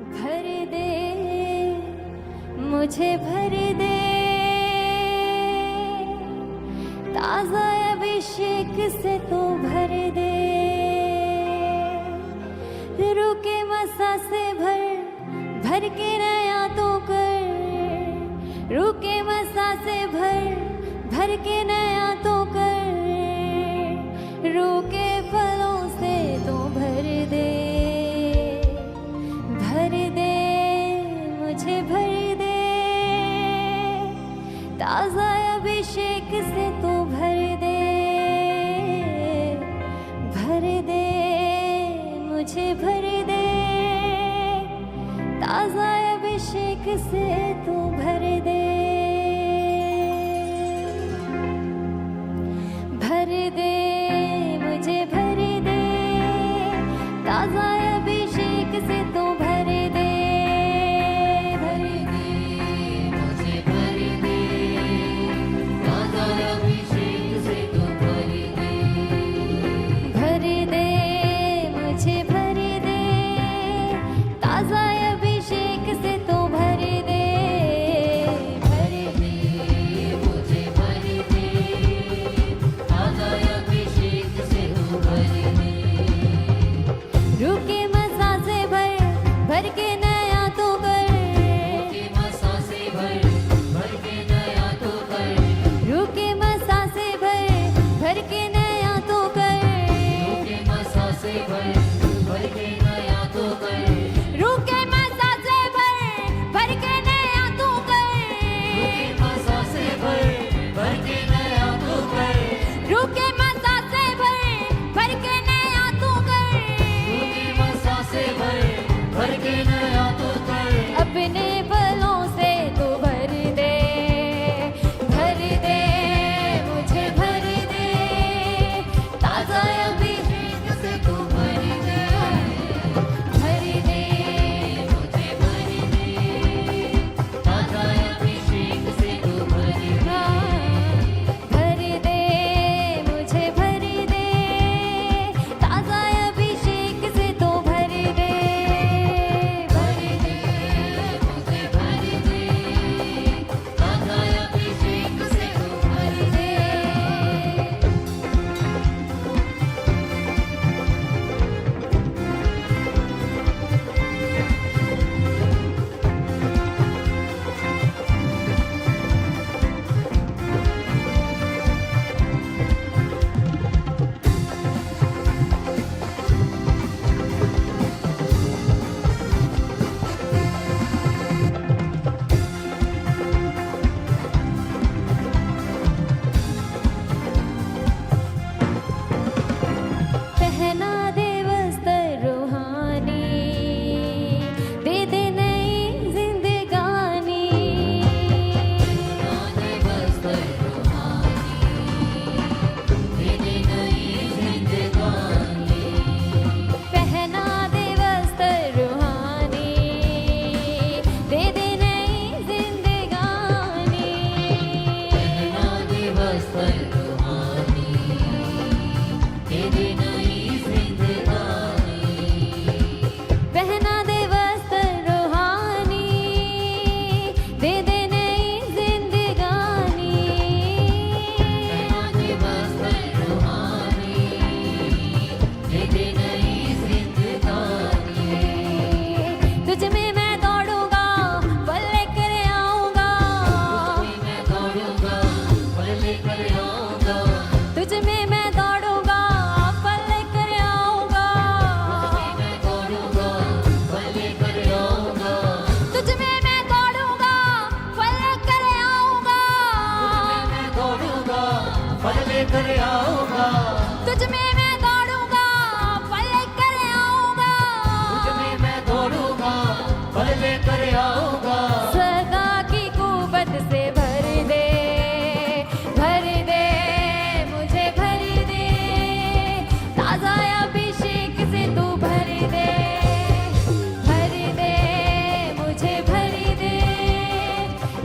भर दे मुझे भर दे ताज़ा अभिषेक से तो भर दे रुके मसा से भर के नया तो कर रुके मसा से भर के नया तो कर रुके फलों से तो भर दे मुझे भर दे ताज़ा अभिषेक से तो भर दे मुझे भर दे ताज़ा अभिषेक से तो भर दे मुझे भर दे ताज़ा अभिषेक से तो भर दे मुझे भर दे ताज़ा अभिषेक से तो भर दे मुझे भर दे ताज़ा अभिषेक से तो भर दे मुझे भर दे ताज़ा अभिषेक से तो भर दे रुके मसा से भर के नया तो कर रुके मसा से भर के नया तो कर रुके मसा से भर के नया तो कर रुके मसा से भर के नया तो कर रुके मसा से भर के नया तो कर रुके मसा से भर के नया तो कर रुके मसा से भर के नया तो कर रुके मसा से भर के नया तो कर अपने बलों से तो भर दे मुझे भर दे ताज़ा अभिषेक से तो भर दे मुझे भर दे ताज़ा अभिषेक से तो भर दे मुझे भर दे ताज़ा अभिषेक से तो भर दे मुझे भर दे ताज़ा अभिषेक से तो भर दे पहना दे वस्त्र रूहानी दे नई जिंदगानी नाने बस्तर रूहानी दे नई जिंदगानी पहना दे वस्त्र रूहानी दे नई जिंदगानी नाने बस्तर रूहानी दे नई जिंदगानी पहना दे वस्त्र रूहानी दे नई जिंदगानी नाने बस्तर रूहानी दे नई जिंदगानी तुझ में मैं दौड़ूंगा पल लेकर आऊंगा मैं दौड़ूंगा पल लेकर आऊंगा तुझ में मैं दौड़ूंगा पल लेकर आऊंगा मैं दौड़ूंगा पल लेकर आऊंगा तुझ में मैं दौड़ूंगा पल लेकर आऊंगा मैं दौड़ूंगा पल लेकर आऊंगा तुझ में मैं दौड़ूंगा पल लेकर आऊंगा मैं दौड़ूंगा पल लेकर आऊंगा सदा की कुवत से भर दे मुझे भर दे ताज़ा अभिषेक से तू भर दे मुझे भर दे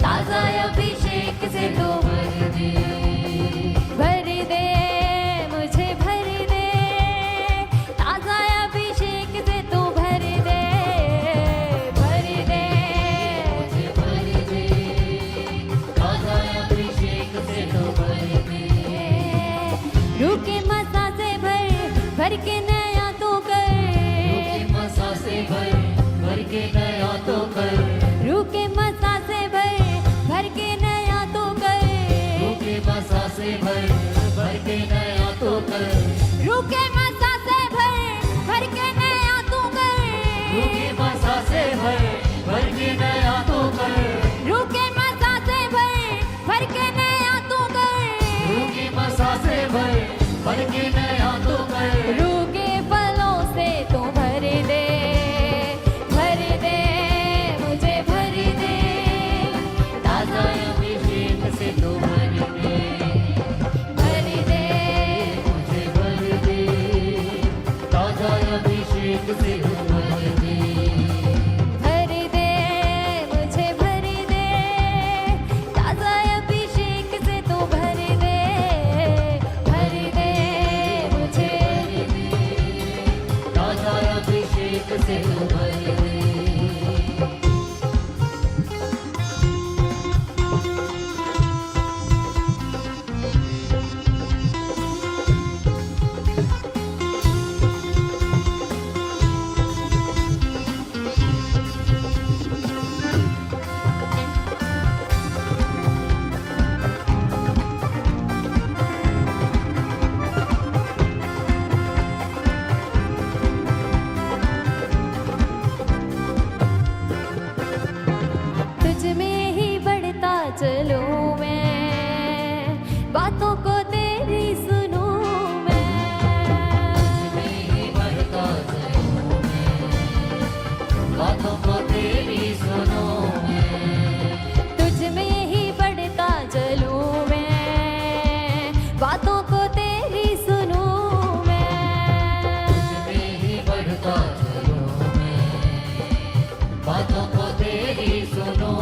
ताज़ा अभिषेक से तू भर दे मुझे भर दे ताज़ा अभिषेक से तू भर दे भर भर के नया तो कर रूह के मसा से भर के नया तो कर रूह के मसा से भर के नया तो कर रूह के मसा से भर के नया तो कर रूह के मसा से भर के नया तो कर रूह के मसा से भर के नया तो कर रूह के मसा से भर के नया तो कर रूह के फलों से तू भर दे मुझे भर दे ताजा अभिषेक से तो भर दे मुझे भर दे ताजा अभिषेक से तो भर दे मुझे भर दे ताजा अभिषेक से तू भर दे मुझे ताजा अभिषेक से तो भर दे तुझ में ही बढ़ता चलूं मैं बातों को तेरी सुनूं मैं मेरी बढ़ता चलूं मैं बातों को तेरी सुनो तुझ में ही बढ़ता चलूं मैं बातों को तेरी सुनूं मैं मेरी बढ़ता चलूं मैं बातों को तेरी सुनो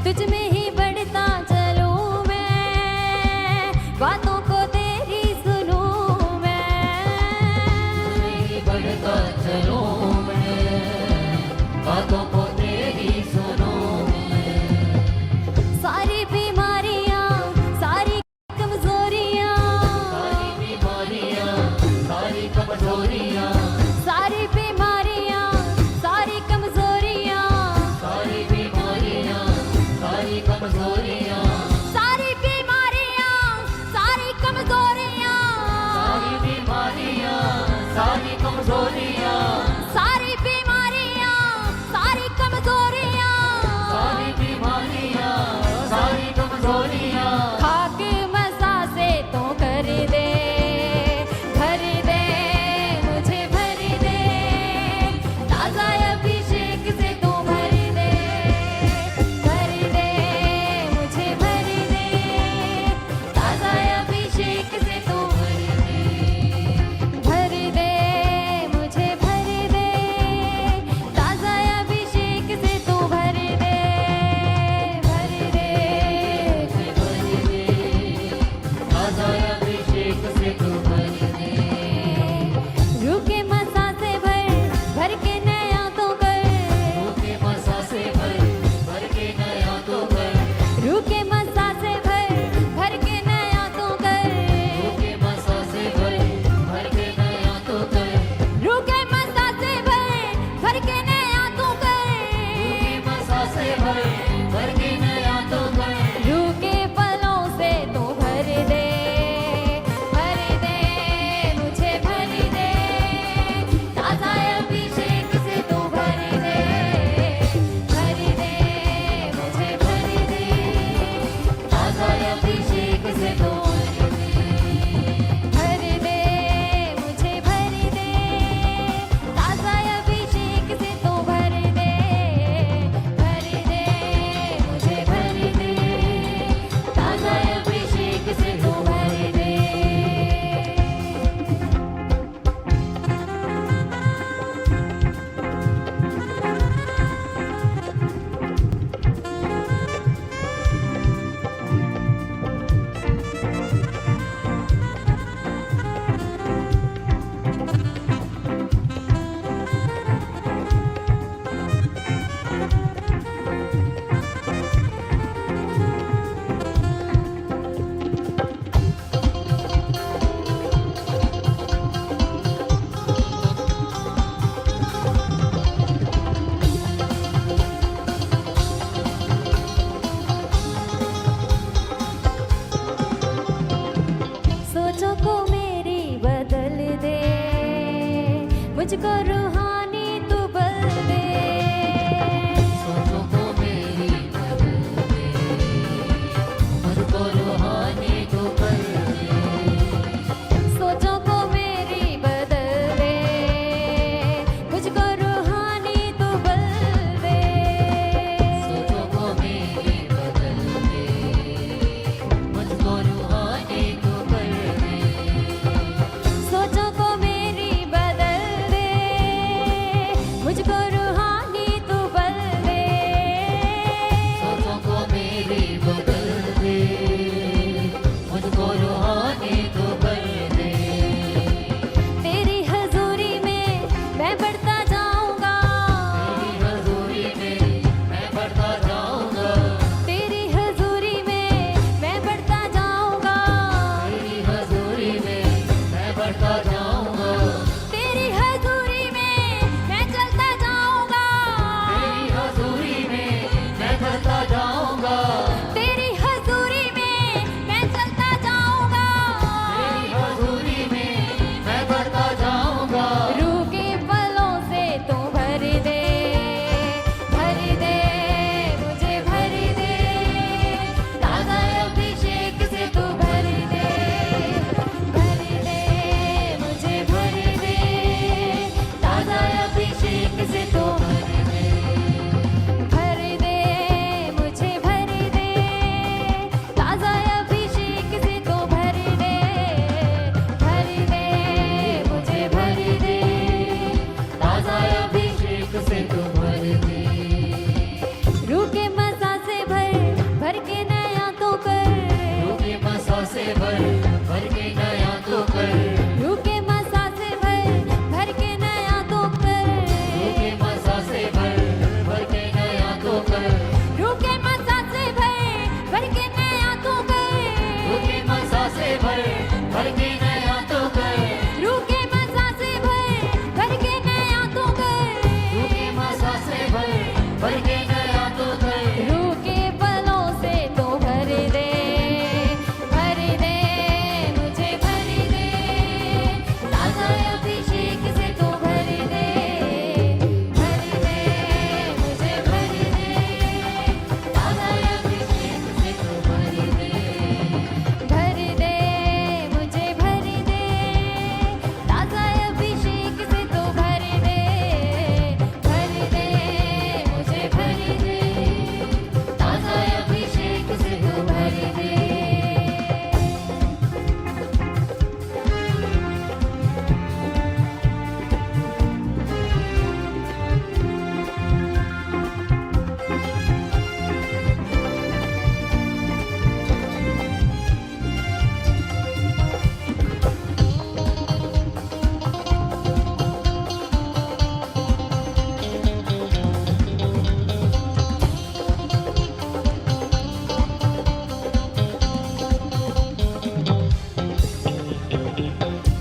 तुझ में ही बढ़ता चलूं मैं बातों को तेरी सुनूं मैं मेरी बढ़ता चलूं मैं बातों को तेरी सुनो सारी बीमारियां सारी कमजोरियां सारी बीमारियां सारी कमजोरियां सारी बीमारियां सारी कमजोरियां रूहानी तू बल दे, सोचों को मेरी बदल दे, मुझको रूहानी तू बल दे, सोचों को मेरी बदल दे, मुझको रूहानी तू बल दे, सोचों को मेरी बदल दे, मुझको रूहानी तू बल दे, सोचों को मेरी बदल दे, मुझको रूहानी तू बल दे, सोचों को मेरी बदल दे, मुझको रूहानी तू बल दे, तेरी हजूरी में मैं बढ़ता जाऊंगा, तेरी हजूरी में मैं बढ़ता जाऊंगा, तेरी हजूरी में मैं बढ़ता जाऊंगा, तेरी हजूरी में मैं बढ़ता जाऊंगा, तेरी हजूरी में मैं चलता जाऊंगा, तेरी हजूरी में मैं बढ़ता जाऊंगा, तेरी हजूरी में मैं चलता जाऊंगा, तेरी हजूरी में मैं बढ़ता जाऊंगा, रूह के फलों से तू भर दे, मुझे भर दे, ताज़ा अभिषेक से तू भर दे, मुझे भर दे, ताज़ा अभिषेक से तू भर दे, मुझे भर दे, ताज़ा अभिषेक से तू भर दे, मुझे भर दे, ताज़ा अभिषेक से तू भर दे, रूह के मज़ा से भर के नया तो कर, रूह के मसा से भर के नया तो कर, रूह के मज़ा से भर के नया तो कर, रूह के मसा से भर के नया तो कर, रूह के मज़ा से भर के नया तो कर, रूह के मसा से भर के नया तो कर, रूह के मज़ा से भर के नया तो कर, रूह के मसा से भर के नया तो कर, रूह के फलों से तो भर दे, मुझे भर दे, ताज़ा अभिषेक से तो भर दे, मुझे भर दे, ताज़ा अभिषेक से तो भर दे, मुझे भर दे, ताज़ा अभिषेक से तो भर दे, मुझे भर दे, ताज़ा अभिषेक से तो भर दे।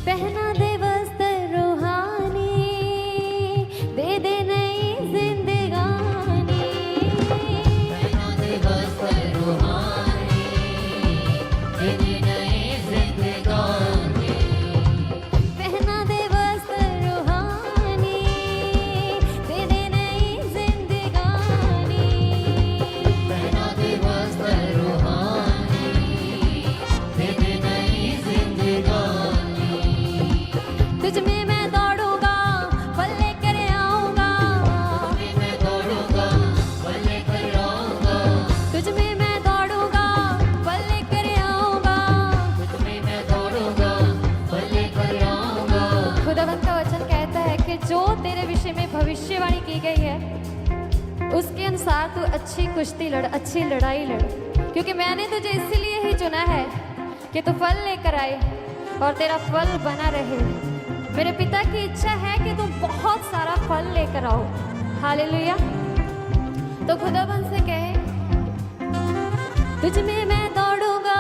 पहना दे वस्त्र रूहानी, दे नई जिंदगानी, पहना दे वस्त्र रूहानी, दे नई जिंदगानी, पहना दे वस्त्र रूहानी, दे नई जिंदगानी, पहना दे वस्त्र रूहानी, दे नई जिंदगानी, तुझ में मैं दौड़ूंगा, फल लेकर आऊंगा, मैं दौड़ूंगा, फल लेकर आऊंगा, तुझ में मैं दौड़ूंगा, फल लेकर आऊंगा, तुझमें मैं दौड़ूंगा, फल लेकर आऊंगा, खुदावंद का वचन कहता है कि जो तेरे विषय में भविष्यवाणी की गई है उसके अनुसार तू अच्छी कुश्ती लड़, अच्छी लड़ाई लड़, क्योंकि मैंने तुझे इसलिए ही चुना है कि तू फल लेकर आए और तेरा फल बना रहे। मेरे पिता की इच्छा है कि तुम बहुत सारा फल लेकर आओ। हालेलुया। तो खुदावंद से कहे, तुझ में मैं दौड़ूंगा,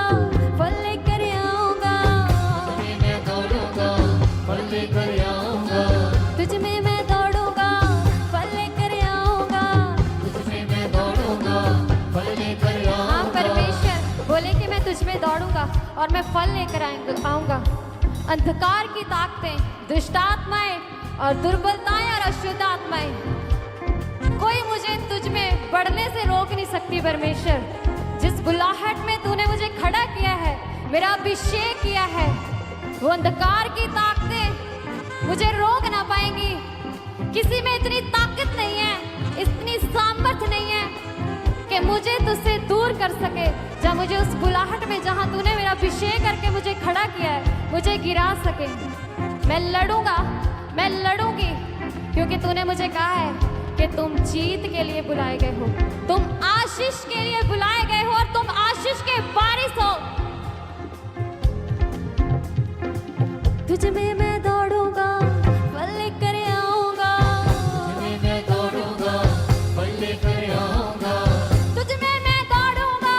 फल लेकर आऊंगा, तुझमें मैं दौड़ूंगा, फल लेकर आऊंगा, तुझ में मैं दौड़ूंगा, फल लेकर आऊंगा, तुझमें मैं दौड़ूंगा, फल लेकर हाँ आऊंगा, परमेश्वर बोले कि मैं तुझ में दौड़ूंगा और मैं फल लेकर आऊंगा। अंधकार की ताकतें, दुष्टात्माएं और दुर्बलताएं और अशुद्ध आत्माएं, कोई मुझे तुझ में बढ़ने से रोक नहीं सकती परमेश्वर। जिस बुलाहट में तूने मुझे खड़ा किया है, मेरा अभिषेक किया है, वो अंधकार की ताकतें मुझे रोक ना पाएंगी। किसी में इतनी ताकत नहीं है, इतनी सामर्थ नहीं है कि मुझे तुझसे दूर कर सके। जहाँ मुझे उस बुलाहट में, जहाँ तूने मेरा अभिषेक करके मुझे खड़ा किया है, मुझे गिरा सके। मैं लड़ूंगा, मैं लड़ूंगी, क्योंकि तूने मुझे कहा है कि तुम जीत के लिए बुलाए गए हो, तुम आशीष के लिए बुलाए गए हो और तुम आशीष के वारिस हो। तुझ में मैं दौड़ूंगा, फल लेकर आऊंगा। तुझ में मैं दौड़ूंगा, फल लेकर आऊंगा। तुझ में मैं दौड़ूंगा,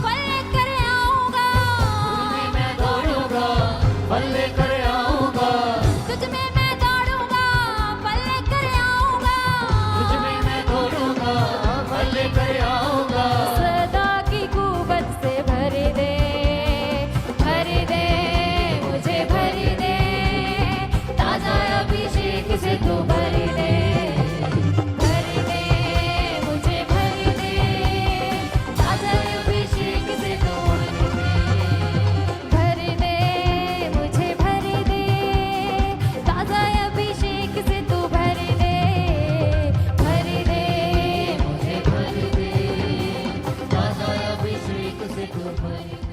फल लेकर आऊंगा। तुझ में मैं दौड़ूंगा, फल लेकर आऊंगा। तुझ में मैं दौड़ूंगा, फल लेकर आऊंगा। तुझ में मैं दौड़ूंगा, फल लेकर आऊंगा। सदा की कुवत से भर दे, भर दे, मुझे भर दे। ताजा अभिषेक से तू भर दे, भर दे, मुझे भर दे। ताजा अभिषेक से तू भर दे, मुझे भर दे। ताजा अभिषेक से तू भर दे, भर दे, मुझे भर दे। ताजा अभिषेक से तू भर दे।